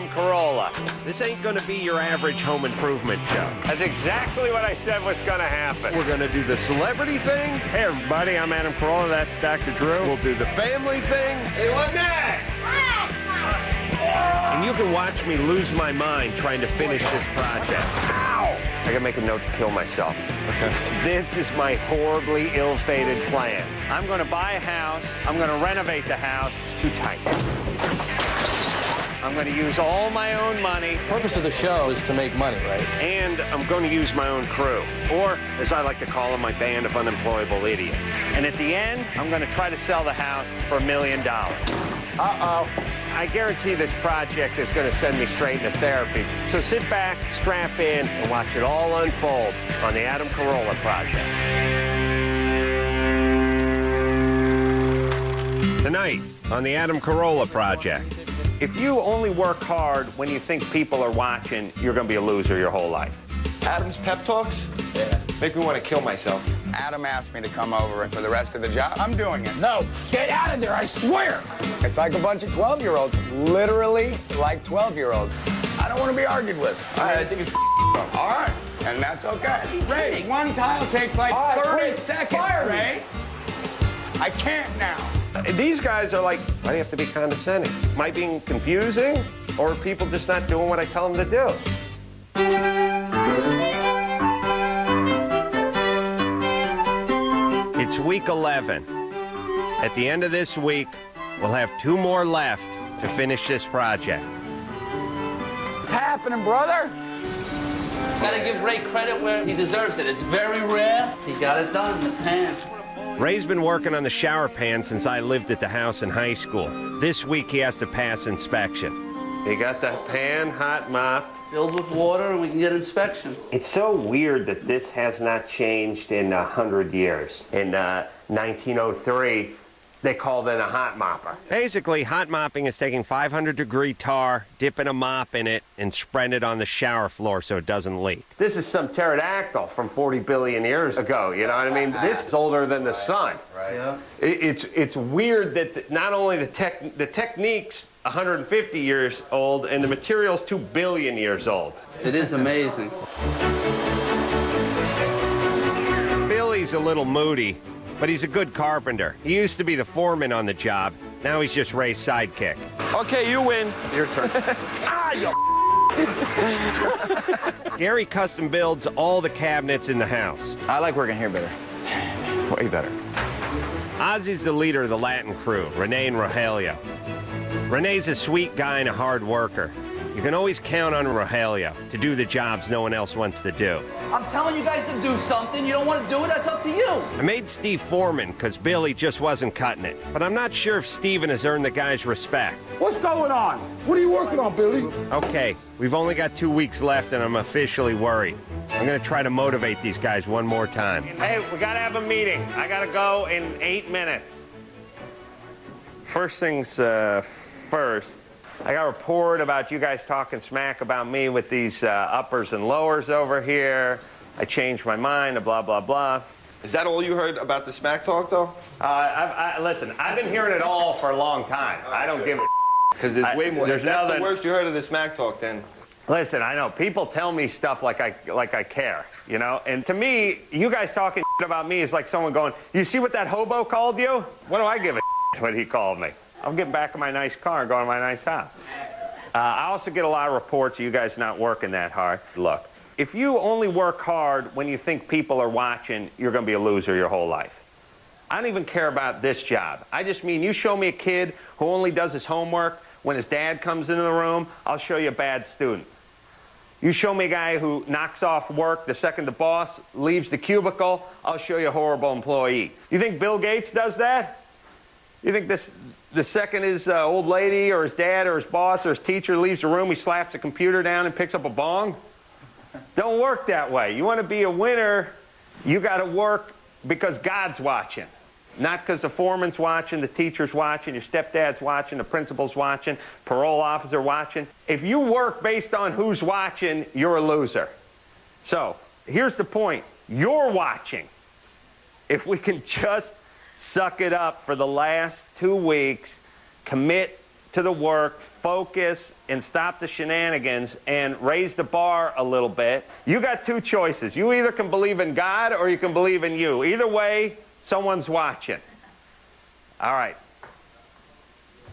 Carolla. This ain't gonna be your average home improvement show. That's exactly what I said was gonna happen. We're gonna do the celebrity thing. Hey everybody, I'm Adam Carolla, that's Dr. Drew. We'll do the family thing. Hey, what next? And you can watch me lose my mind trying to finish this project. Ow! I gotta make a note to kill myself. Okay. This is my horribly ill-fated plan. I'm gonna buy a house, I'm gonna renovate the house. It's too tight. I'm going to use all my own money. The purpose of the show is to make money, right? And I'm going to use my own crew, or as I like to call them, my band of unemployable idiots. And at the end, I'm going to try to sell the house for $1 million. Uh-oh. I guarantee this project is going to send me straight into therapy. So sit back, strap in, and watch it all unfold on the Adam Carolla Project. Tonight on the Adam Carolla Project. If you only work hard when you think people are watching, you're going to be a loser your whole life. Adam's pep talks? Yeah. Make me want to kill myself. Adam asked me to come over, and for the rest of the job, I'm doing it. No, get out of there, I swear! It's like a bunch of 12-year-olds, literally like 12-year-olds. I don't want to be argued with. All right, I think it's All right, and that's okay. Ray, one tile takes like 30 seconds, Ray. I can't now. These guys are like, why do you have to be condescending? Am I being confusing, or are people just not doing what I tell them to do? It's week 11. At the end of this week, we'll have 2 more left to finish this project. What's happening, brother? Gotta give Ray credit where he deserves it. It's very rare. He got it done, the pan. Ray's been working on the shower pan since I lived at the house in high school. This week he has to pass inspection. He got the pan hot mopped. Filled with water and we can get inspection. It's so weird that this has not changed in 100 years. In 1903, they called it a hot mopper. Basically, hot mopping is taking 500-degree tar, dipping a mop in it, and spreading it on the shower floor so it doesn't leak. This is some pterodactyl from 40 billion years ago, you know what I mean? This is older than the sun. Right. Yeah. It's weird that not only the technique's 150 years old, and the material's 2 billion years old. It is amazing. Billy's a little moody, but he's a good carpenter. He used to be the foreman on the job. Now he's just Ray's sidekick. Okay, you win. Your turn. Gary custom builds all the cabinets in the house. I like working here better. Way better. Ozzy's the leader of the Latin crew, Renee and Rogelio. Renee's a sweet guy and a hard worker. You can always count on Rogelio to do the jobs no one else wants to do. I'm telling you guys to do something. You don't want to do it, that's up to you. I made Steve foreman because Billy just wasn't cutting it. But I'm not sure if Steven has earned the guy's respect. What's going on? What are you working on, Billy? Okay, we've only got 2 weeks left and I'm officially worried. I'm gonna try to motivate these guys one more time. Hey, we gotta have a meeting. I gotta go in 8 minutes. First things first, I got a report about you guys talking smack about me with these uppers and lowers over here. I changed my mind, blah, blah, blah. Is that all you heard about the smack talk, though? Listen, I've been hearing it all for a long time. I don't give a Because there's way more. There's That's nothing. the worst you heard of the smack talk, then. Listen, I know. People tell me stuff like I care, you know? And to me, you guys talking about me is like someone going, you see what that hobo called you? What do I give a what he called me? I'm getting back in my nice car and going to my nice house. I also get a lot of reports of you guys not working that hard. Look, if you only work hard when you think people are watching, you're going to be a loser your whole life. I don't even care about this job. I just mean you show me a kid who only does his homework when his dad comes into the room, I'll show you a bad student. You show me a guy who knocks off work the second the boss leaves the cubicle, I'll show you a horrible employee. You think Bill Gates does that? You think the second his old lady or his dad or his boss or his teacher leaves the room, he slaps the computer down and picks up a bong? Don't work that way. You want to be a winner, you got to work because God's watching. Not because the foreman's watching, the teacher's watching, your stepdad's watching, the principal's watching, parole officer watching. If you work based on who's watching, you're a loser. So, here's the point. You're watching. If we can just suck it up for the last 2 weeks, commit to the work, focus, and stop the shenanigans and raise the bar a little bit. You got two choices. You either can believe in God or you can believe in you. Either way, someone's watching. All right.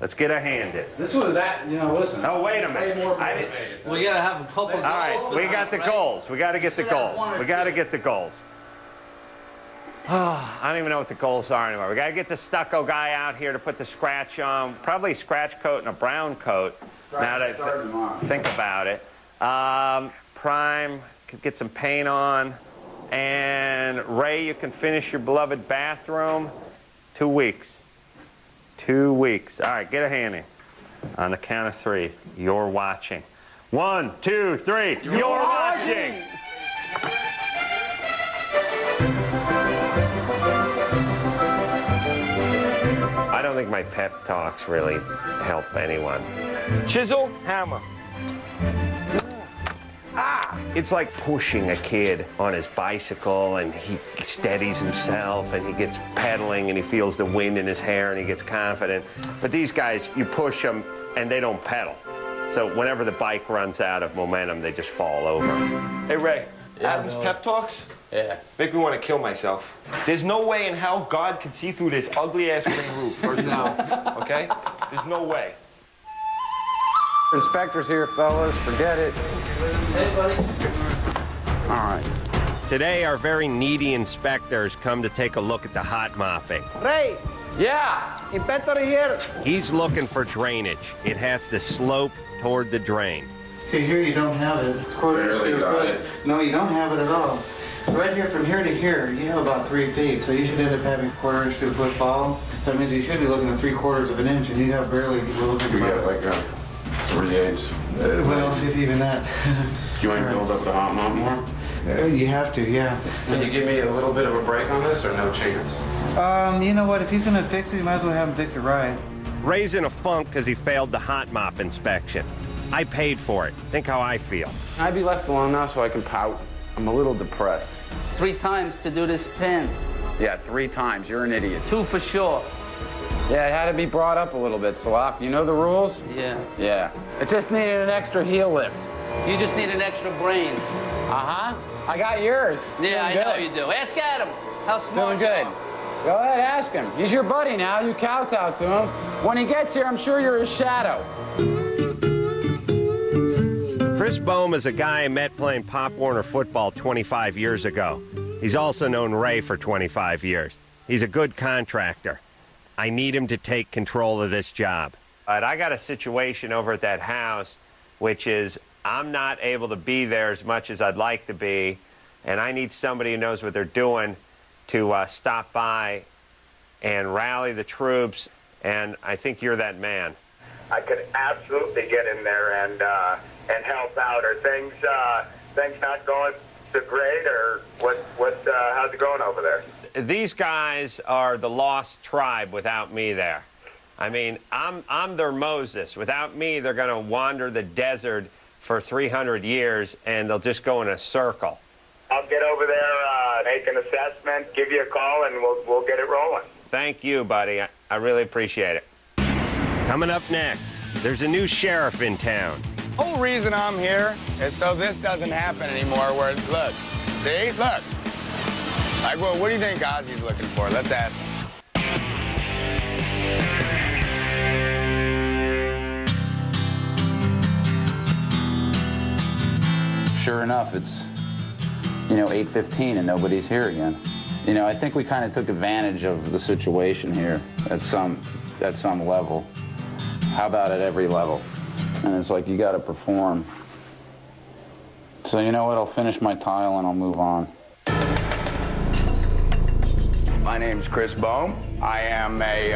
Let's get a hand in. This was that, listen. Oh, wait a minute. We gotta have a couple. All right, we got the goals. We got to get the goals. We got to get the goals. Oh, I don't even know what the goals are anymore. We got to get the stucco guy out here to put the scratch on. Probably a scratch coat and a brown coat. Now that I think about it. Prime, could get some paint on. And Ray, you can finish your beloved bathroom. 2 weeks. 2 weeks. All right, get a hand in. On the count of 3, you're watching. 1, 2, 3, you're watching. I don't think my pep talks really help anyone. Chisel, hammer. It's like pushing a kid on his bicycle and he steadies himself and he gets pedaling and he feels the wind in his hair and he gets confident. But these guys, you push them and they don't pedal. So whenever the bike runs out of momentum, they just fall over. Hey, Ray. Yeah, Adam's Bill. pep talks Yeah. make me want to kill myself. There's no way in hell God could see through this ugly-ass green roof, first of all. Okay? There's no way. Inspector's here, fellas. Forget it. Hey, buddy. All right. Today, our very needy inspectors come to take a look at the hot mopping. Ray, Yeah. inspector here. He's looking for drainage. It has to slope toward the drain. Okay, here you don't have it. It's quarter inch to a foot. No, you don't have it at all. Right here, from here to here, you have about 3 feet, so you should end up having quarter inch to a foot fall. So that means you should be looking at 3/4 of an inch, and you have barely. We're looking about. Like 3/8. Well, if even that. Do you want to build up the hot mop more? You have to, yeah. Can you give me a little bit of a break on this, or no chance? You know what? If he's gonna fix it, you might as well have him fix it right. Ray's in a funk because he failed the hot mop inspection. I paid for it. Think how I feel. Can I be left alone now so I can pout? I'm a little depressed. 3 times to do this pin. Yeah, 3 times. You're an idiot. 2 for sure. Yeah, it had to be brought up a little bit, Salak. You know the rules? Yeah. Yeah. It just needed an extra heel lift. You just need an extra brain. Uh-huh. I got yours. Yeah, I know you do. Ask Adam how smart Doing you good. are. Go ahead, ask him. He's your buddy now. You kowtow to him. When he gets here, I'm sure you're his shadow. Chris Bohm is a guy I met playing Pop Warner football 25 years ago. He's also known Ray for 25 years. He's a good contractor. I need him to take control of this job. But I got a situation over at that house, which is I'm not able to be there as much as I'd like to be, and I need somebody who knows what they're doing to stop by and rally the troops, and I think you're that man. I could absolutely get in there and help out. Are things not going so great, or how's it going over there? These guys are the lost tribe without me there. I mean, I'm their Moses. Without me, they're going to wander the desert for 300 years, and they'll just go in a circle. I'll get over there, make an assessment, give you a call, and we'll get it rolling. Thank you, buddy. I really appreciate it. Coming up next, there's a new sheriff in town. The whole reason I'm here is so this doesn't happen anymore where, look, see, look. Like, well, what do you think Ozzy's looking for? Let's ask him. Sure enough, it's, 8:15 and nobody's here again. I think we kind of took advantage of the situation here at some level. How about at every level? And it's like, you got to perform. So you know what? I'll finish my tile and I'll move on. My name's Chris Bohm. I am a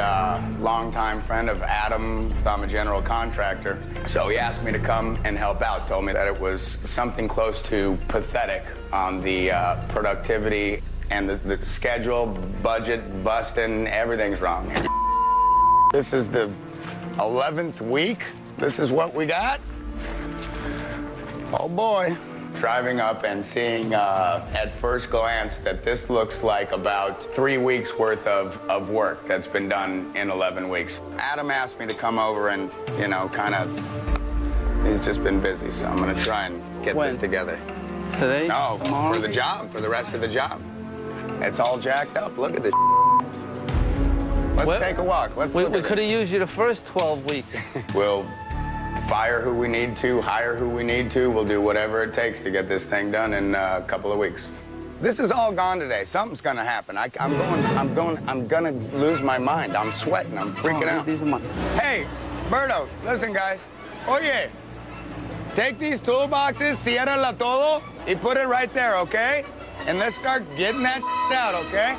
longtime friend of Adam. I'm a general contractor. So he asked me to come and help out. Told me that it was something close to pathetic on the productivity and the schedule, budget, busting, everything's wrong here. This is the 11th week. This is what we got. Oh boy. driving up and seeing at first glance that this looks like about 3 weeks worth of work that's been done in 11 weeks. Adam asked me to come over and, you know, kind of, he's just been busy, so I'm gonna try and get this together. Today? No, for the job, for the rest of the job. It's all jacked up. Look at this. Let's take a walk. Let's We look at could have this. used you the first 12 weeks. We'll fire who we need to, hire who we need to. We'll do whatever it takes to get this thing done in a couple of weeks. This is all gone today. Something's gonna happen. I'm gonna lose my mind. I'm sweating. I'm freaking out. These are my... Hey, Berto, listen, guys. Oye, take these toolboxes, ciérrala todo, y put it right there, okay? And let's start getting that out, okay?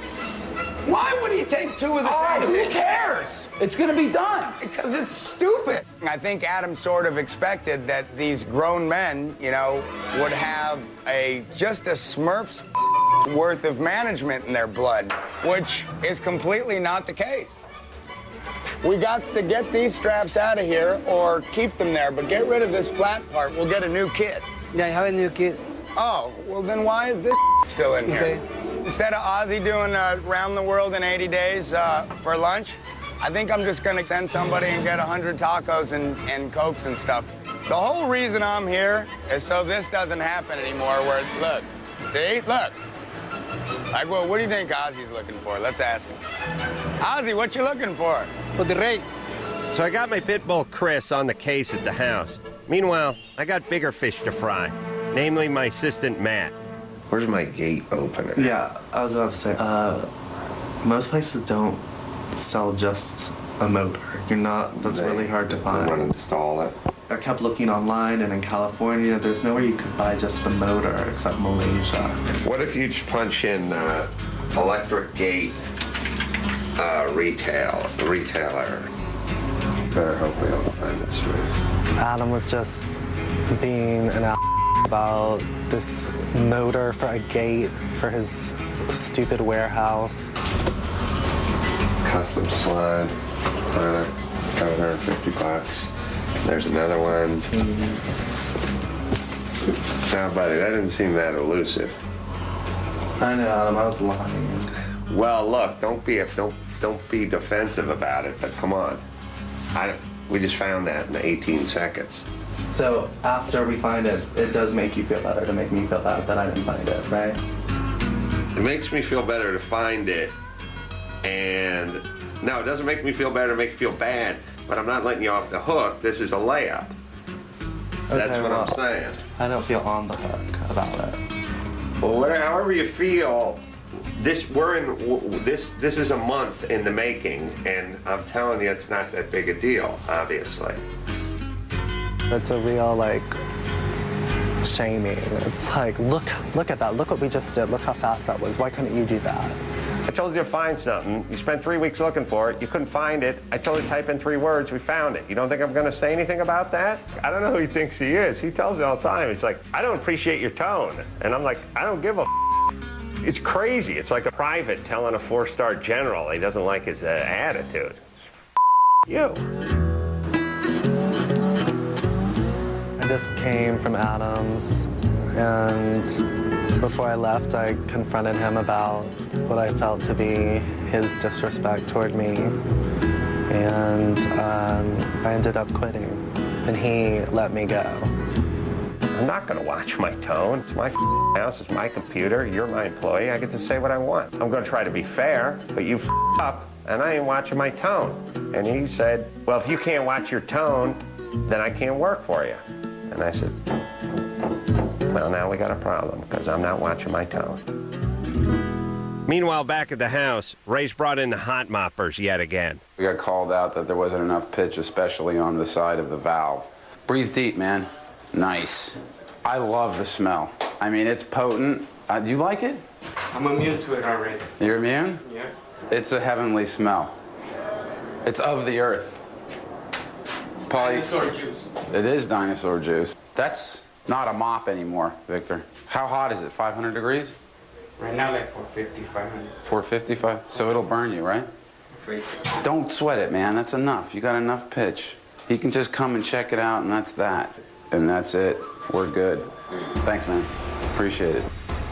Why would he take two of the same thing? Who cares? It's gonna be done. Because it's stupid. I think Adam sort of expected that these grown men, you know, would have just a Smurf's worth of management in their blood, which is completely not the case. We got to get these straps out of here or keep them there, but get rid of this flat part. We'll get a new kit. Yeah, I have a new kid. Oh, well then why is this still in here? Okay. Instead of Ozzy doing round the world in 80 days for lunch, I think I'm just gonna send somebody and get 100 tacos and Cokes and stuff. The whole reason I'm here is so this doesn't happen anymore where, look, see, look. Like, well, what do you think Ozzy's looking for? Let's ask him. Ozzy, what you looking for? For the rate. So I got my pit bull Chris on the case at the house. Meanwhile, I got bigger fish to fry, namely my assistant Matt. Where's my gate opener? Yeah, I was about to say, most places don't sell just a motor. That's really hard to I'm find. gonna install it. I kept looking online, and in California, there's nowhere you could buy just the motor except Malaysia. What if you just punch in electric gate retailer? Better hope we don't find this right. Adam was just being an about this motor for a gate for his stupid warehouse. Custom slide on it, $750. There's another one. Now, buddy, that didn't seem that elusive. I know, Adam, I was lying. Well, look, don't be defensive about it, but come on. We just found that in 18 seconds. So after we find it, it does make you feel better to make me feel bad that I didn't find it, right? It makes me feel better to find it, and no, it doesn't make me feel better to make you feel bad, but I'm not letting you off the hook. This is a layup. That's Okay, what well, I'm saying. I don't feel on the hook about it. Well, however you feel, this is a month in the making, and I'm telling you, it's not that big a deal, obviously. It's a real, like, shaming. It's like, look at that. Look what we just did. Look how fast that was. Why couldn't you do that? I told you to find something. You spent 3 weeks looking for it. You couldn't find it. I told you to type in 3 words. We found it. You don't think I'm going to say anything about that? I don't know who he thinks he is. He tells me all the time. He's like, I don't appreciate your tone. And I'm like, I don't give a It's crazy. It's like a private telling a 4-star general he doesn't like his attitude. You. I just came from Adam's, and before I left, I confronted him about what I felt to be his disrespect toward me, and I ended up quitting, and he let me go. I'm not going to watch my tone. It's my house. It's my computer. You're my employee. I get to say what I want. I'm going to try to be fair, but you up, and I ain't watching my tone. And he said, well, if you can't watch your tone, then I can't work for you. And I said, well, now we got a problem, because I'm not watching my tone. Meanwhile, back at the house, Ray's brought in the hot moppers yet again. We got called out that there wasn't enough pitch, especially on the side of the valve. Breathe deep, man. Nice. I love the smell. I mean, it's potent. You like it? I'm immune to it already. You're immune? Yeah. It's a heavenly smell. It's of the earth. Dinosaur juice. It is dinosaur juice. That's not a mop anymore, Victor. How hot is it? 500 degrees? Right now, like 450, 500. 455? So it'll burn you, right? Afraid. Don't sweat it, man. That's enough. You got enough pitch. He can just come and check it out, and that's that. And that's it. We're good. Thanks, man. Appreciate it.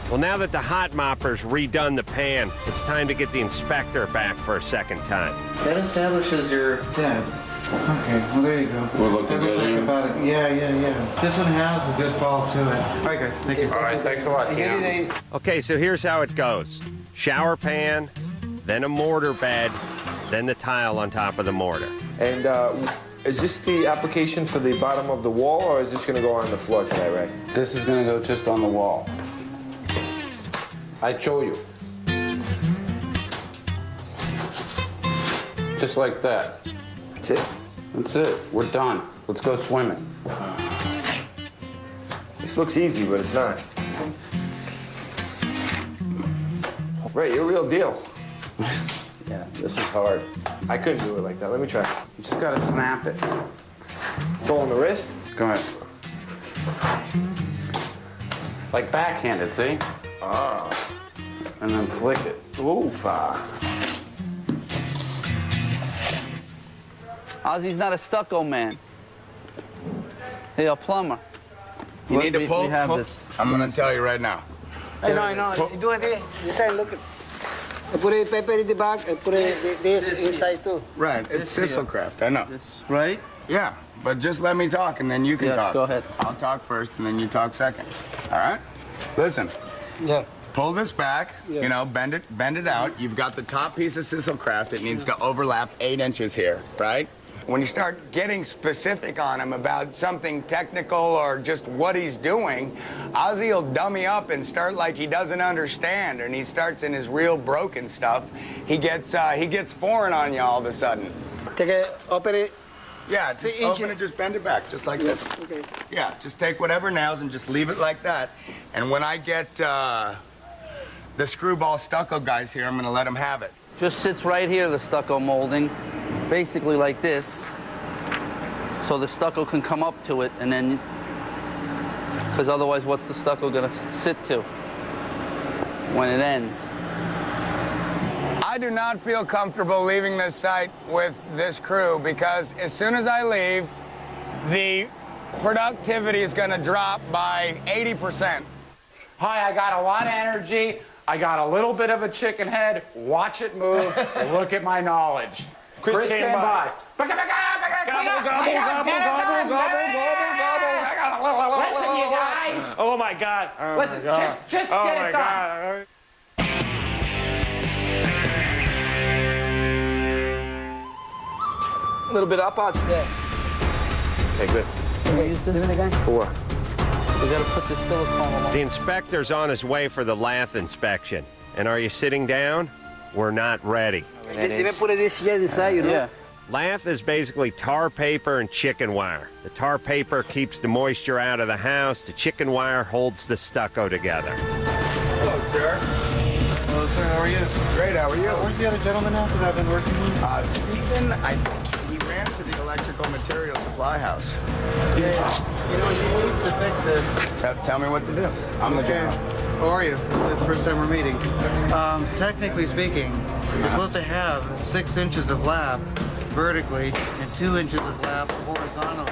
Well, now that the hot mopper's redone the pan, it's time to get the inspector back for a second time. That establishes your depth. Okay, well there you go. We're looking that looks good like here? about it. Yeah. This one has a good fall to it. All right, guys, thank you. All right, thanks a lot, Cam. Okay, so here's how it goes. Shower pan, then a mortar bed, then the tile on top of the mortar. And is this the application for the bottom of the wall, or is this going to go on the floor today, right? This is gonna go just on the wall. I show you. Just like that. That's it. That's it. We're done. Let's go swimming. This looks easy, but it's not. Ray, you're a real deal. Yeah, this is hard. I couldn't do it like that. Let me try. You just gotta snap it. It's all on the wrist? Go ahead. Like backhanded, see? Ah. And then flick it. Oof. Ozzy's not a stucco man. Hey, a plumber. You need to pull? We have pull. this. I'm going to tell you right now. I know. Do it this side, look. I put a paper in the back, I put this inside too. Right, it's Sisselcraft, I know. This, right? Yeah, but just let me talk and then you can Yes, talk. go ahead. I'll talk first and then you talk second. All right? Listen. Yeah. Pull this back, Yeah. you know, bend it out. You've got the top piece of Sisselcraft. It needs to overlap 8 inches here, right? When you start getting specific on him about something technical or just what he's doing, Ozzy will dummy up and start like he doesn't understand, and he starts in his real broken stuff. He gets foreign on you all of a sudden. Take it, open it. Yeah, just open it, just bend it back, just like this. Okay. Yeah, just take whatever nails and just leave it like that. And when I get the screwball stucco guys here, I'm gonna let them have it. Just sits right here, the stucco molding, basically like this. So the stucco can come up to it and then, because otherwise what's the stucco gonna sit to when it ends? I do not feel comfortable leaving this site with this crew because as soon as I leave, the productivity is gonna drop by 80%. Hi, I got a lot of energy. I got a little bit of a chicken head. Watch it move. Look at my knowledge. Chris came by. Gobble, gobble, gobble, gobble. Listen, you guys. Oh my God. Oh Listen, my God. just Oh get my it done. God. A little bit up, Ozzy. Yeah. Take it. Can we use this? Give me the gun. 4. We gotta put this silicone along. The inspector's on his way for the lath inspection. And are you sitting down? We're not ready. Let me put this here inside, you know? Yeah. Lath is basically tar paper and chicken wire. The tar paper keeps the moisture out of the house. The chicken wire holds the stucco together. Hello, sir. Hello, sir, how are you? Great, how are you? Where's the other gentleman at that I've been working with? Stephen, I think he ran to the electrical material supply house. Yeah. You know, you need to fix this. Tell me what to do. I'm the general. How are you? It's the first time we're meeting. Technically speaking, you're supposed to have 6 inches of lap vertically and 2 inches of lap horizontally.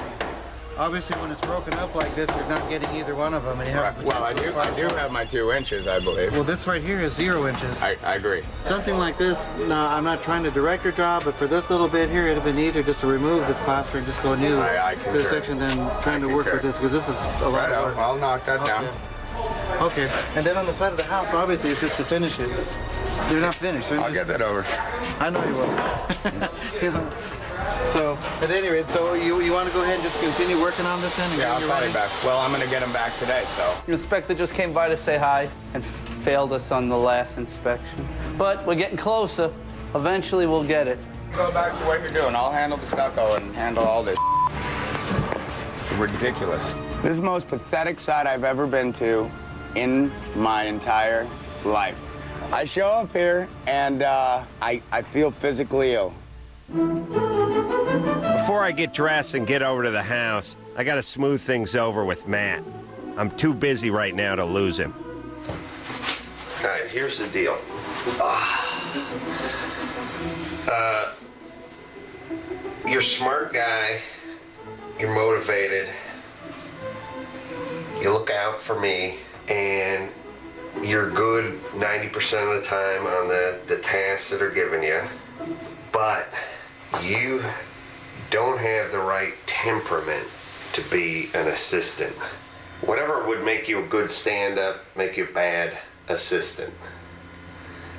Obviously, when it's broken up like this, you're not getting either one of them. And you have Well, I do have my 2 inches, I believe. Well, this right here is 0 inches. I agree. Something like this, now I'm not trying to direct your job, but for this little bit here, it'd have been easier just to remove this plaster and just go new I to concur. this section than trying to work with this, because this is a lot Right of out. work. I'll knock that down. Okay, and then on the side of the house, obviously, it's just to finish it. They're not finished. I'll get that over. I know you will. You know. So, at any rate, so you want to go ahead and just continue working on this then? And Yeah, get I'll you call you ready? back. Well, I'm gonna get him back today, so. The inspector just came by to say hi and failed us on the last inspection. But we're getting closer. Eventually we'll get it. Go back to what you're doing. I'll handle the stucco and handle all this. It's ridiculous. This is the most pathetic site I've ever been to in my entire life. I show up here and I feel physically ill. Before I get dressed and get over to the house, I gotta smooth things over with Matt. I'm too busy right now to lose him. All right, here's the deal. You're a smart guy. You're motivated. out for me, and you're good 90% of the time on the tasks that are given you, but you don't have the right temperament to be an assistant. Whatever would make you a good stand-up, make you a bad assistant.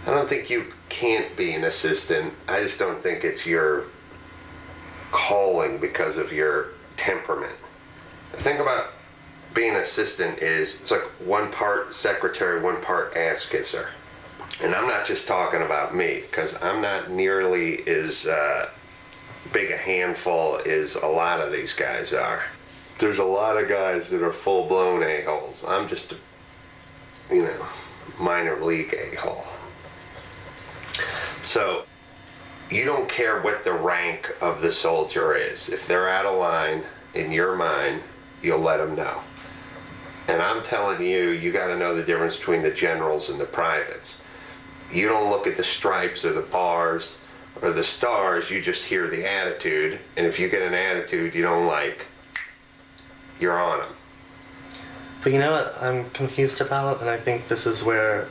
I don't think you can't be an assistant. I just don't think it's your calling because of your temperament. The thing about being an assistant is it's like one part secretary, one part ass kisser. And I'm not just talking about me, because I'm not nearly as big a handful as a lot of these guys are. There's a lot of guys that are full-blown a-holes. I'm just a, minor league a-hole. So you don't care what the rank of the soldier is. If they're out of line in your mind, you'll let them know. And I'm telling you, you got to know the difference between the generals and the privates. You don't look at the stripes or the bars or the stars, you just hear the attitude. And if you get an attitude you don't like, you're on them. But you know what I'm confused about, and I think this is where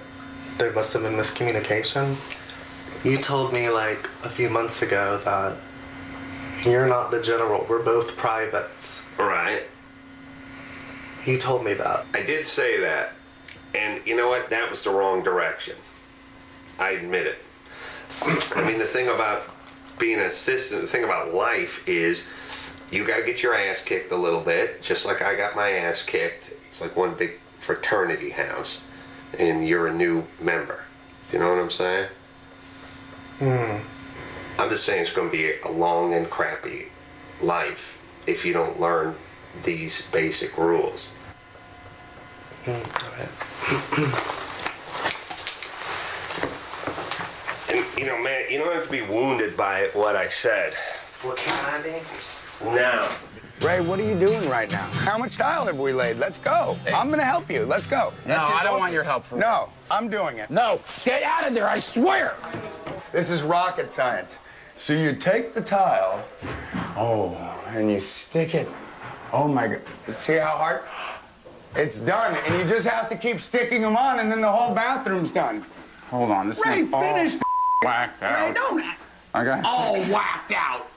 there must have been miscommunication. You told me like a few months ago that you're not the general, we're both privates. Right. You told me that. I did say that, and you know what? That was the wrong direction. I admit it. I mean, the thing about being an assistant, the thing about life is you got to get your ass kicked a little bit, just like I got my ass kicked. It's like one big fraternity house, and you're a new member. You know what I'm saying? I'm just saying it's going to be a long and crappy life if you don't learn these basic rules. And man, you don't have to be wounded by what I said. What can I be? No. Ray, what are you doing right now? How much tile have we laid? Let's go. I'm gonna help you. Let's go. No, I don't want your help for No, I'm doing it. No, get out of there, I swear! This is rocket science. So you take the tile, and you stick it. Oh my God, see how hard? It's done, and you just have to keep sticking them on, and then the whole bathroom's done. Hold on, this Ray, thing's all finish whacked out. Ray, don't. Okay. All whacked out.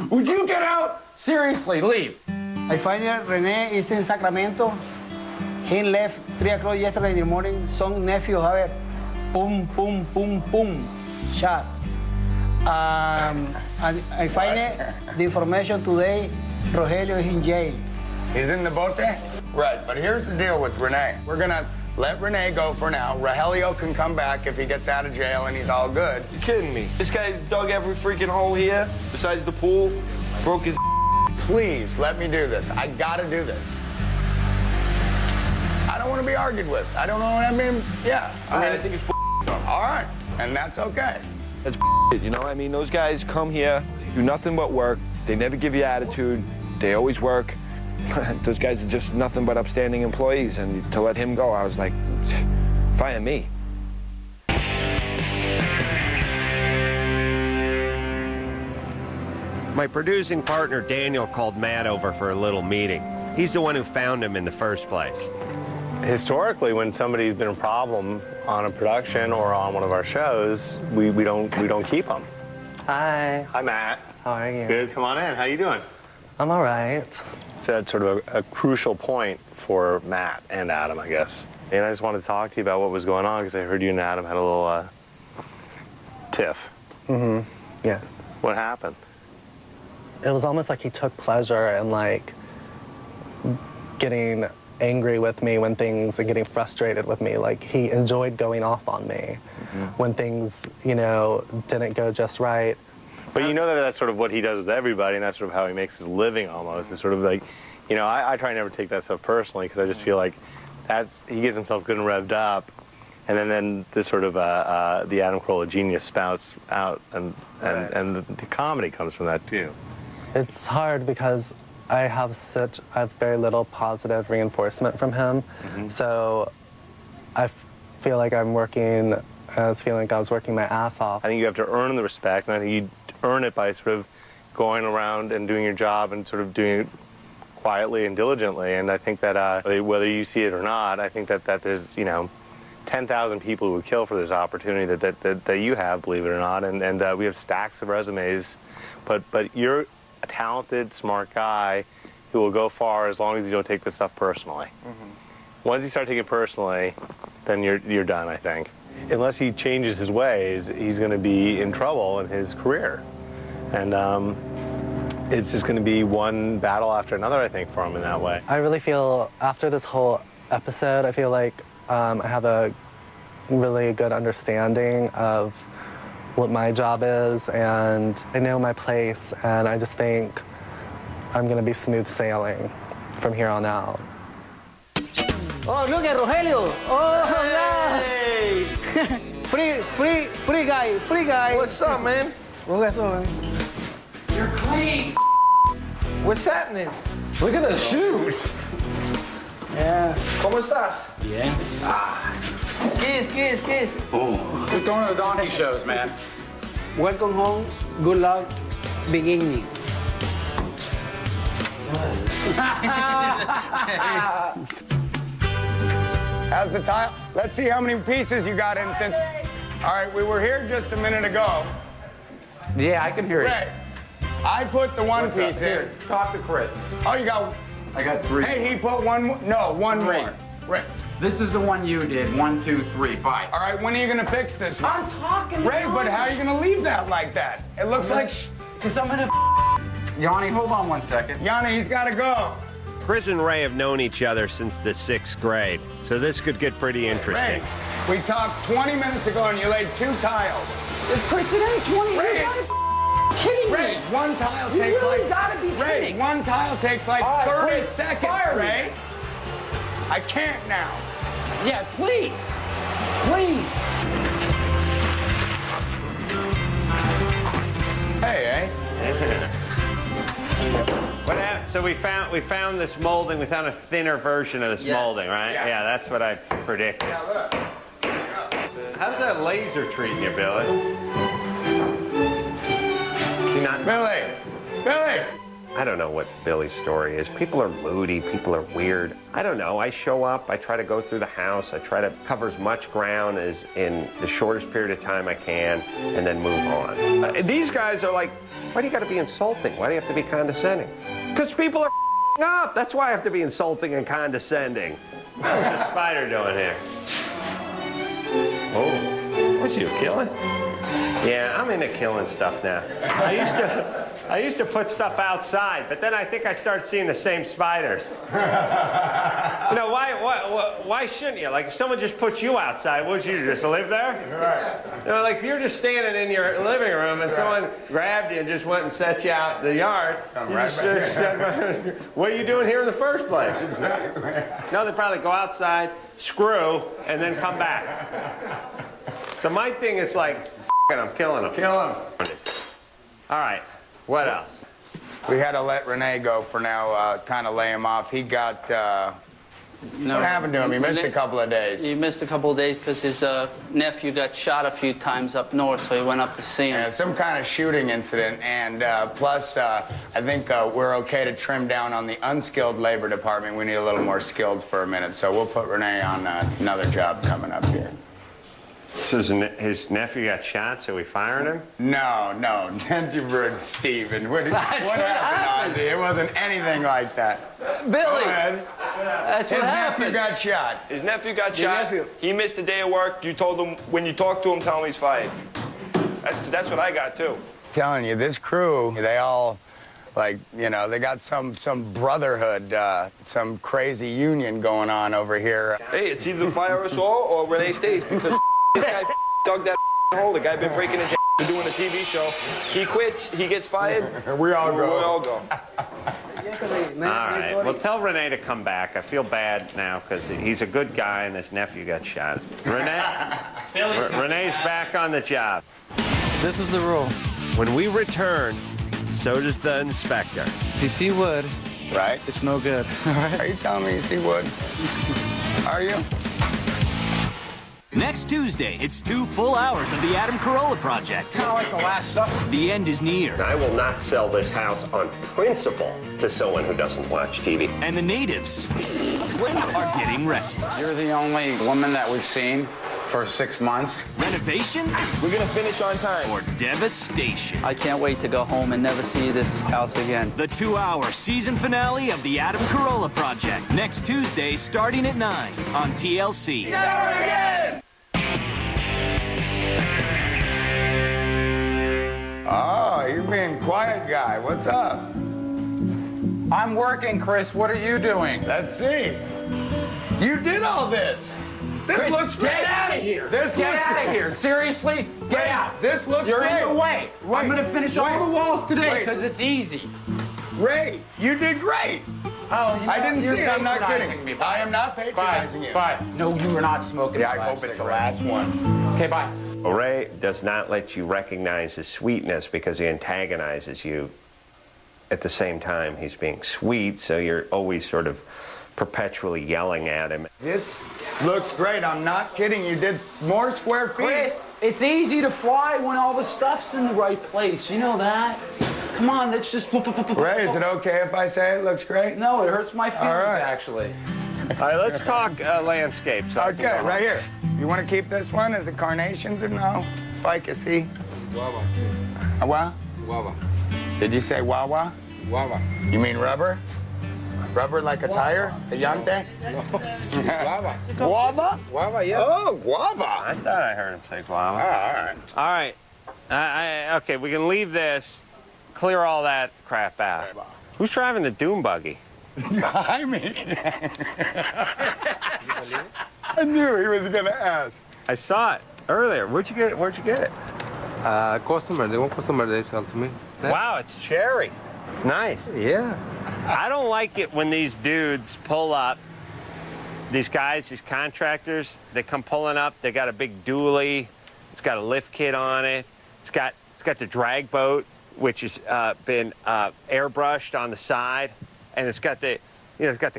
Would you get out? Seriously, leave. I find that Rene is in Sacramento. He left 3 o'clock yesterday in the morning. Some nephew have a boom, boom, boom, boom shot. And I find it, the information today, Rogelio is in jail. He's in the bote? Right, but here's the deal with Rene. We're gonna let Rene go for now. Rogelio can come back if he gets out of jail and he's all good. You're kidding me. This guy dug every freaking hole here, besides the pool, broke his... Please, let me do this. I gotta do this. I don't want to be argued with. I don't know what I mean. Yeah. I think it's all right, and that's okay. That's you know? I mean, those guys come here, do nothing but work. They never give you attitude. They always work. Those guys are just nothing but upstanding employees, and to let him go, I was like, fire me. My producing partner, Daniel, called Matt over for a little meeting. He's the one who found him in the first place. Historically, when somebody's been a problem on a production or on one of our shows, we don't keep them. Hi. Hi, Matt. How are you? Good. Come on in. How you doing? I'm all right. It's at sort of a crucial point for Matt and Adam, I guess. And I just wanted to talk to you about what was going on because I heard you and Adam had a little tiff. Mm-hmm. Yes. What happened? It was almost like he took pleasure in like getting angry with me when things and getting frustrated with me. Like he enjoyed going off on me when things, didn't go just right. But you know that that's sort of what he does with everybody, and that's sort of how he makes his living almost. It's sort of like, I try and never take that stuff personally because I just feel like he gets himself good and revved up, and then this sort of the Adam Carolla genius spouts out, and the comedy comes from that too. It's hard because I have very little positive reinforcement from him, so I feel like I was feeling like I was working my ass off. I think you have to earn the respect, and I think you earn it by sort of going around and doing your job and sort of doing it quietly and diligently. And I think that whether you see it or not, I think that there's, 10,000 people who would kill for this opportunity that you have, believe it or not. And we have stacks of resumes. But you're a talented, smart guy who will go far as long as you don't take this stuff personally. Once you start taking it personally, then you're done, I think. Unless he changes his ways, he's going to be in trouble in his career. And it's just going to be one battle after another, I think, for him in that way. I really feel after this whole episode, I feel like I have a really good understanding of what my job is, and I know my place, and I just think I'm going to be smooth sailing from here on out. Oh, look at Rogelio. Oh, hey. Free guy. What's up, man? What's up, man? You're clean. What's happening? Look at the shoes. Yeah. ¿Cómo estás? Yeah. Kiss. We're going to the donkey shows, man. Welcome home. Good luck. Big evening. How's the tile? Let's see how many pieces you got in since... All right, we were here just a minute ago. Yeah, I can hear you. Ray, I put the one piece in. Here, talk to Chris. Oh, you got... I got 3. Hey, he put one more. No, one more. Ray. This is the one you did. 1, 2, 3, 5. All right, when are you gonna fix this one? I'm talking. Ray, but how are you gonna leave that like that? It looks like... Because I'm gonna... Yanni, hold on 1 second. Yanni, he's gotta go. Chris and Ray have known each other since the 6th grade, so this could get pretty interesting. Ray, we talked 20 minutes ago and you laid 2 tiles. Chris, it ain't 20 Ray, minutes. Kidding me? Ray, one tile You takes really like... gotta be Ray, kidding. one tile takes like All right, 30 Chris, seconds, fire me. Ray. I can't now. Yeah, please. Please. Hey, What happened? So we found this molding. We found a thinner version of this molding, right? Yeah. Yeah, that's what I predicted. Yeah, look. How's that laser treating you, Billy? You not? Billy! I don't know what Billy's story is. People are moody. People are weird. I don't know. I show up. I try to go through the house. I try to cover as much ground as in the shortest period of time I can, and then move on. These guys are like, why do you got to be insulting? Why do you have to be condescending? Because people are up. That's why I have to be insulting and condescending. What's the spider doing here? Oh, what's you killing? Yeah, I'm into killing stuff now. I used to put stuff outside, but then I think I started seeing the same spiders. Why shouldn't you? Like, if someone just put you outside, would you just live there? Right. Like, if you're just standing in your living room and someone grabbed you and just went and set you out in the yard, what are you doing here in the first place? Exactly. No, they'd probably go outside, screw, and then come back. So my thing is like, I'm killing them. Kill him. All right, what else? We had to let Renee go for now, kind of lay him off. He got, No, what happened to him? He missed a couple of days. He missed a couple of days because his nephew got shot a few times up north, so he went up to see him. Yeah, some kind of shooting incident, and plus, I think we're okay to trim down on the unskilled labor department. We need a little more skilled for a minute, so we'll put Renee on another job coming up here. So his nephew got shot, so we fired him? No, nephew bird Steven. What happened, Ozzy? It wasn't anything like that. Billy! Go ahead. That's what happened. His nephew got shot. His nephew got shot. He missed a day of work. You told him, when you talk to him, tell him he's fired. That's what I got, too. Telling you, this crew, they all, like, they got some brotherhood, some crazy union going on over here. Hey, it's either fire us all or Renee stays, because this guy dug that hole. The guy been breaking his for doing a TV show. He quits, he gets fired. We all go. We all go. All right, well, tell Renee to come back. I feel bad now because he's a good guy and his nephew got shot. Renee's back on the job. This is the rule. When we return, so does the inspector. If you see wood, Right? it's no good. All right? Are you telling me you see wood? Are you? Next Tuesday, it's 2 full hours of the Adam Carolla project. Kind of like the Last Supper. The end is near. I will not sell this house on principle to someone who doesn't watch TV. And the natives are getting restless. You're the only woman that we've seen for 6 months. Renovation? We're gonna finish on time. Or devastation? I can't wait to go home and never see this house again. The 2-hour season finale of the Adam Carolla project. Next Tuesday, starting at 9 on TLC. Never again! Oh, you're being quiet, guy. What's up? I'm working, Chris. What are you doing? Let's see. You did all this. This Chris, looks great. Get out of here. This get looks out great. of here. Seriously? Get out. This looks You're great. in the way. I'm going to finish all the walls today because it's easy. Ray, you did great. Oh, I didn't see it. I'm not kidding. Me, I am not patronizing you. But no, you were not smoking. Yeah, I hope it's the last one. Okay, bye. Ray does not let you recognize his sweetness because he antagonizes you. At the same time, he's being sweet, so you're always sort of perpetually yelling at him. This looks great. I'm not kidding. You did more square feet. Chris, it's easy to fly when all the stuff's in the right place. You know that? Come on, let's just... Ray, is it okay if I say it looks great? No, it hurts my feelings, actually. All right, let's talk landscapes. Okay, right here. You want to keep this one? Is it carnations or no? Ficus-y? Guava. What? Guava. Did you say wawa? Guava. You mean rubber? Rubber like a tire? A llante? Guava. Guava? Guava, yeah. Oh, guava. I thought I heard him say guava. Oh, all right. All right. Okay, we can leave this. Clear all that crap out. Who's driving the dune buggy? I mean, I knew he was going to ask. I saw it earlier. Where'd you get it? Customer. The one customer they sell to me. Wow, it's cherry. It's nice. Yeah. I don't like it when these dudes pull up. These guys, these contractors, they come pulling up. They got a big dually. It's got a lift kit on it. It's got the drag boat, which has been airbrushed on the side, and it's got the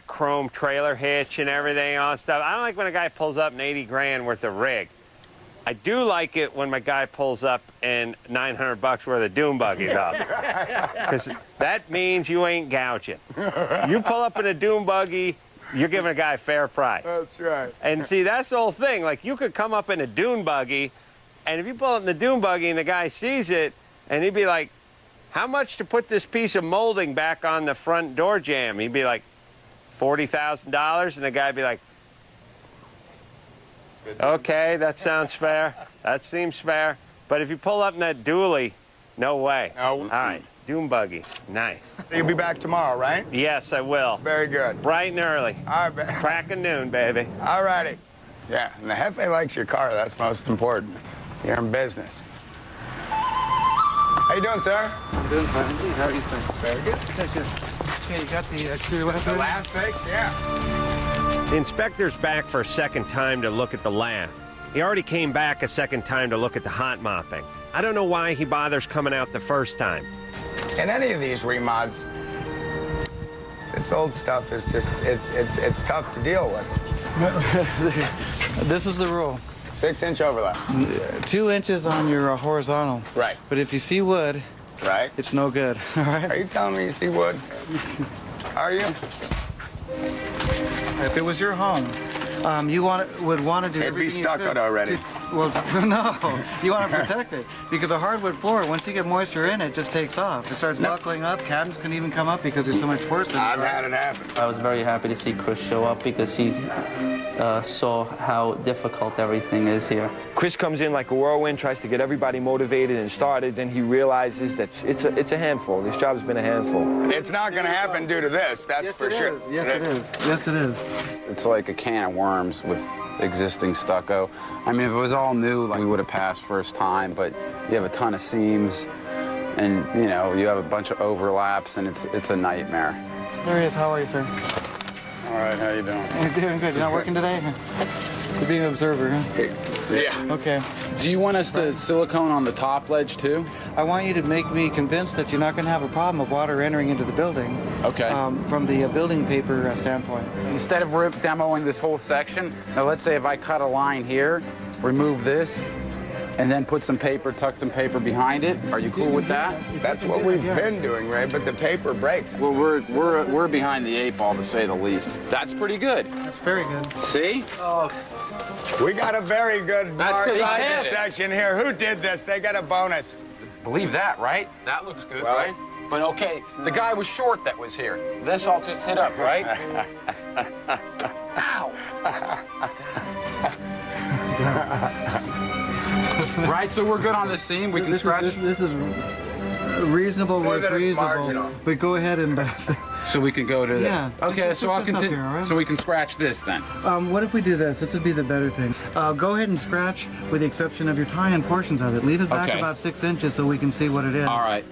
chrome trailer hitch and everything, all that stuff. I don't like when a guy pulls up in 80 grand worth of rig. I do like it when my guy pulls up and $900 worth of dune buggies up, because that means you ain't gouging. You pull up in a dune buggy, you're giving a guy a fair price. That's right. And see, that's the whole thing. Like, you could come up in a dune buggy, and if you pull up in the dune buggy and the guy sees it, and he'd be like, how much to put this piece of molding back on the front door jamb? He'd be like, $40,000, and the guy'd be like, okay, that sounds fair. That seems fair. But if you pull up in that dually, no way. No. All right, dune buggy, nice. You'll be back tomorrow, right? Yes, I will. Very good. Bright and early. All right. Crack of noon, baby. All righty. Yeah, and the Jefe likes your car. That's most important. You're in business. How you doing, sir? I'm doing fine. Indeed. How are you, sir? Very good. Good. Okay, you got the exterior lamp? The lamp fixed? Yeah. The inspector's back for a second time to look at the lamp. He already came back a second time to look at the hot mopping. I don't know why he bothers coming out the first time. In any of these remods, this old stuff is just, it's tough to deal with. This is the rule. 6-inch overlap. 2 inches on your horizontal. Right. But if you see wood, right, it's no good. All right. Are you telling me you see wood? Are you? If it was your home, you would want to do. It'd be everything stuccoed already. Well, no. You want to protect it because a hardwood floor, once you get moisture in, it just takes off. It starts buckling up. Cabinets can even come up because there's so much force in it. I've had it happen. I was very happy to see Chris show up because he saw how difficult everything is here. Chris comes in like a whirlwind, tries to get everybody motivated and started, then he realizes that it's a handful. This job's been a handful. It's not going to happen due to this, that's for sure. Yes, it is. Yes, it is. It's like a can of worms with existing stucco. I mean, if it was all new, like, we would have passed first time, but you have a ton of seams, and, you know, you have a bunch of overlaps, and it's a nightmare. There he is. How are you, sir? All right, how you doing? You're doing good. You're not working today? You're being an observer, huh? Yeah. Okay. Do you want us to silicone on the top ledge, too? I want you to make me convinced that you're not going to have a problem of water entering into the building. Okay. From the building paper standpoint. Instead of demoing this whole section, now let's say if I cut a line here, remove this, and then put some paper, tuck some paper behind it. Are you cool with that? That's what we've been doing, Ray, but the paper breaks. Well, we're behind the 8 ball, to say the least. That's pretty good. That's very good. See? Oh, We got a very good That's 'cause I marketing did it. section here. Who did this? They got a bonus. Believe that, right? That looks good, Well- right? But okay, the guy was short that was here. This I'll just hit up, right? Ow! Right, so we're good on the seam. We can scratch. This is reasonable Say where it's that it's reasonable. marginal. But go ahead and. So we can go to the. Yeah, Okay, just so I'll fix this up continue. here, all right? So we can scratch this then. What if we do this? This would be the better thing. Go ahead and scratch, with the exception of your tie-in portions of it. Leave it back Okay. about 6 inches so we can see what it is. All right.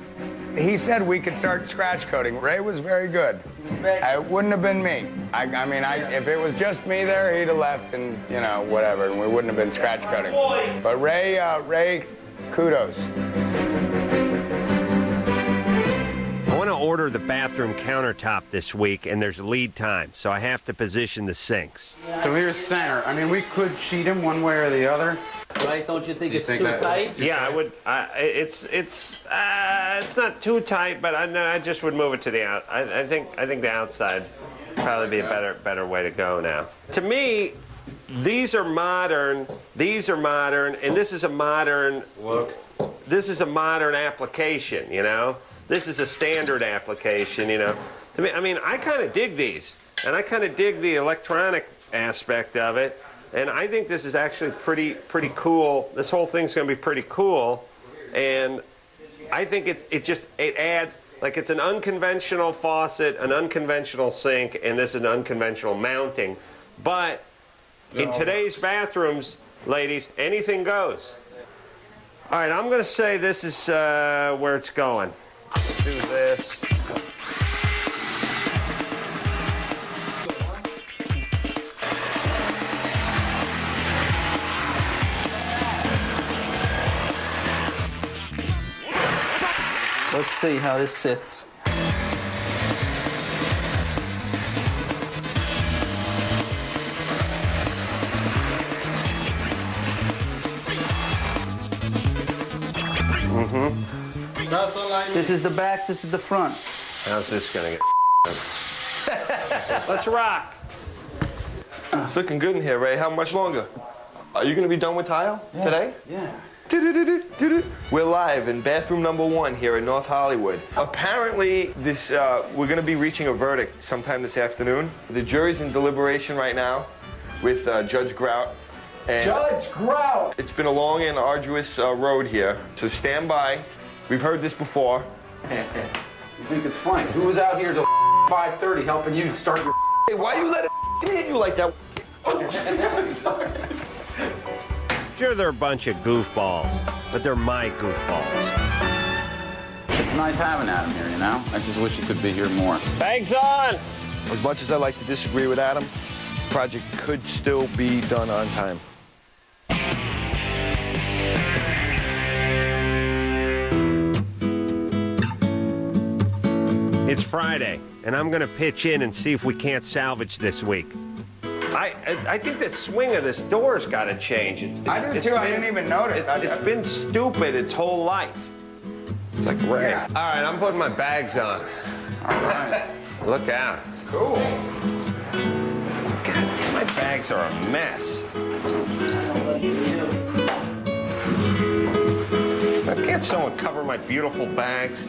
He said we could start scratch coating. Ray was very good. It wouldn't have been me. I mean, if it was just me there, he'd have left and, you know, whatever, and we wouldn't have been scratch coating. But Ray, kudos. I want to order the bathroom countertop this week, and there's lead time, so I have to position the sinks. So here's center. I mean, we could sheet him one way or the other. Right? Don't you think You it's think too that- tight? Yeah, I would. It's not too tight, but I just would move it to the out. I think the outside probably be a better way to go now. To me, these are modern. These are modern, and this is a modern look. This is a modern application. You know, this is a standard application. You know, to me, I mean, I kind of dig these, and I kind of dig the electronic aspect of it. And I think this is actually pretty cool. This whole thing's going to be pretty cool, and I think it adds, like, it's an unconventional faucet, an unconventional sink, and this is an unconventional mounting. But in today's bathrooms, ladies, anything goes. All right, I'm going to say this is where it's going. Let's do this. Let's see how this sits. This is the back, this is the front. How's this going to get Let's rock. It's looking good in here, Ray. How much longer? Are you going to be done with tile today? Yeah. We're live in bathroom number 1 here in North Hollywood. Apparently, we're going to be reaching a verdict sometime this afternoon. The jury's in deliberation right now with Judge Grout. And Judge Grout! It's been a long and arduous road here, so stand by. We've heard this before. You think it's funny? Who was out here till 5:30 helping you start your? Hey, why you let it hit you like that? Sure, they're a bunch of goofballs, but they're my goofballs. It's nice having Adam here, you know? I just wish he could be here more. Bags on! As much as I like to disagree with Adam, the project could still be done on time. It's Friday, and I'm gonna pitch in and see if we can't salvage this week. I think the swing of this door's got to change. I do too. I didn't even notice. It's been stupid its whole life. It's like Ray. Yeah. All right, I'm putting my bags on. All right. Look out. Cool. God, my bags are a mess. Can't someone cover my beautiful bags?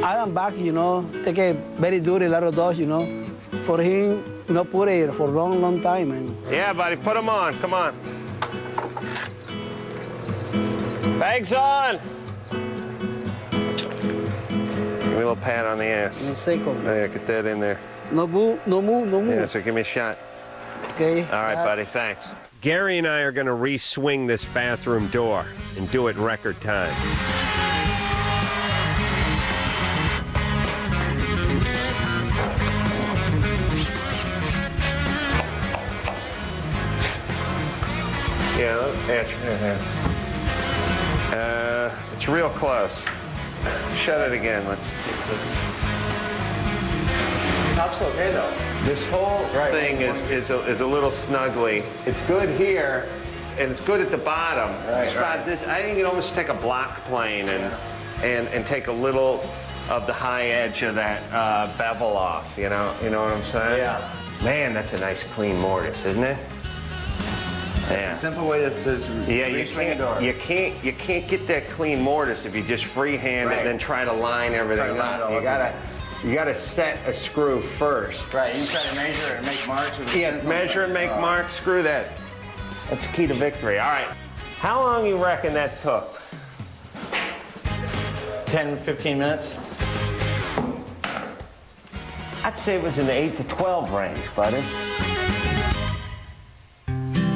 Adam back, you know, take a very dirty lot of dust, you know. For him, not put it for a long, long time. And Yeah, buddy, put them on. Come on. Bags on. Give me a little pat on the ass. no seco. Yeah, get that in there. No move, no move, no move. Yeah, so give me a shot. Okay. All right, buddy, thanks. Gary and I are going to re-swing this bathroom door and do it in record time. Yeah, it's real close. Shut it again. Let's. Top's okay though. This whole thing is a little snuggly. It's good here, and it's good at the bottom. Right, It's about this. I think you can almost take a block plane and take a little of the high edge of that bevel off. You know what I'm saying? Yeah. Man, that's a nice clean mortise, isn't it? It's a simple way to Yeah, re-swing a door. you can't get that clean mortise if you just freehand it and then try to line everything up. You gotta set a screw first. Right, you try to measure and make marks. Yeah, measure and make marks. Screw that. That's the key to victory. All right. How long you reckon that took? 10, 15 minutes. I'd say it was in the 8 to 12 range, buddy.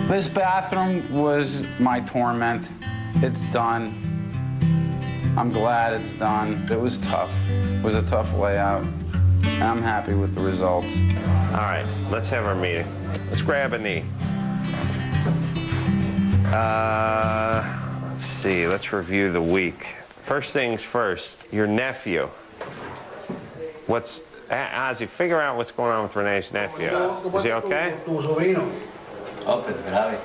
This bathroom was my torment. It's done. I'm glad it's done. It was tough. It was a tough layout. And I'm happy with the results. All right, let's have our meeting. Let's grab a knee. Let's see, let's review the week. First things first, your nephew. Ozzy, figure out what's going on with Renee's nephew. Is he okay? Tu sobrino. Oh, pues grave.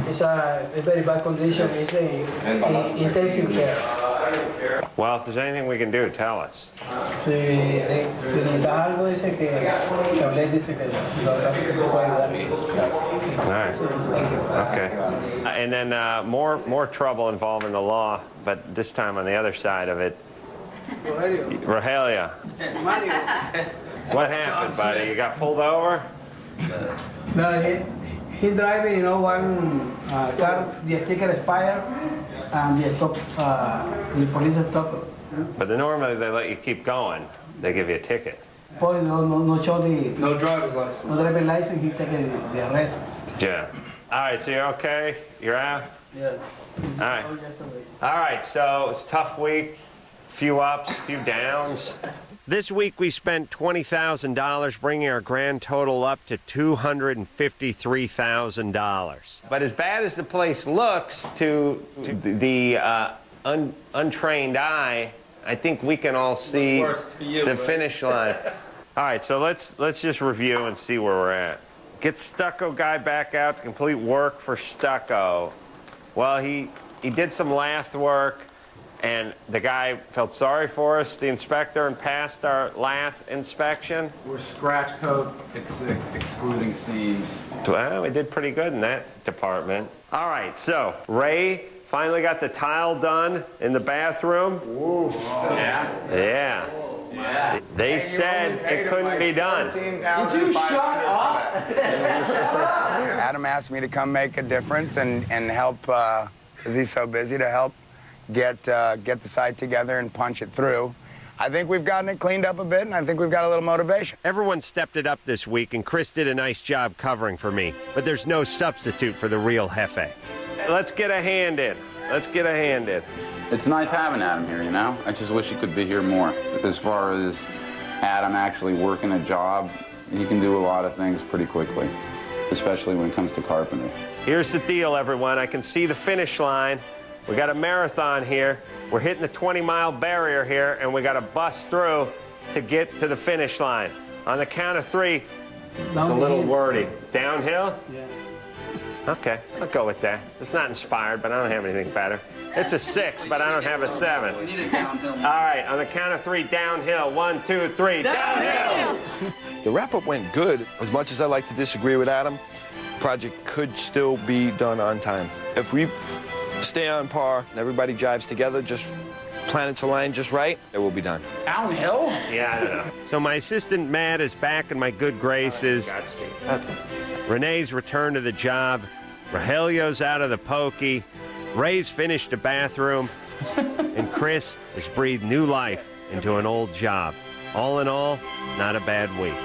It's a very bad condition. It's in intensive care. Well, if there's anything we can do, tell us. Si necesitas algo, dice que hablé, dice que lo puede ayudar. All right. Okay. And then more trouble involving the law, but this time on the other side of it. Rogelio. What happened, buddy? You got pulled over? No, he driving, one car, the sticker expired, and the police stopped. But normally they let you keep going. They give you a ticket. Boy, no show the... No driver's license. No driver's license, he take the arrest. Yeah. All right, so you're okay? You're out? Yeah. All right. All right, so it's a tough week. Few ups, few downs. This week we spent $20,000, bringing our grand total up to $253,000. But as bad as the place looks to the untrained eye, I think we can all see the finish line. All right, so let's just review and see where we're at. Get stucco guy back out to complete work for stucco. Well, he did some lath work. And the guy felt sorry for us, the inspector, and passed our lath inspection. We're scratch coat, excluding seams. Well, we did pretty good in that department. All right, so Ray finally got the tile done in the bathroom. Oof. Yeah. Yeah. They said it couldn't be done. Did you shut up? Adam asked me to come make a difference and help, because he's so busy, to help get the site together and punch it through. I think we've gotten it cleaned up a bit, and I think we've got a little motivation. Everyone stepped it up this week, and Chris did a nice job covering for me. But there's no substitute for the real Jefe. Let's get a hand in. Let's get a hand in. It's nice having Adam here, I just wish he could be here more. As far as Adam actually working a job, he can do a lot of things pretty quickly, especially when it comes to carpentry. Here's the deal, everyone. I can see the finish line. We got a marathon here. We're hitting the 20-mile barrier here, and we got to bust through to get to the finish line. On the count of 3, it's a little wordy. Downhill? Yeah. Okay, I'll go with that. It's not inspired, but I don't have anything better. It's a 6, but I don't have a 7. We need a downhill. All right, on the count of 3, downhill. 1, 2, 3, downhill! The wrap-up went good. As much as I like to disagree with Adam, the project could still be done on time. If we stay on par and everybody jives together, just plan it to line just right, it will be done. Downhill? Yeah, I don't know. So my assistant Matt is back in my good graces. Renee's returned to the job. Rogelio's out of the pokey. Ray's finished the bathroom. And Chris has breathed new life into an old job. All in all, not a bad week.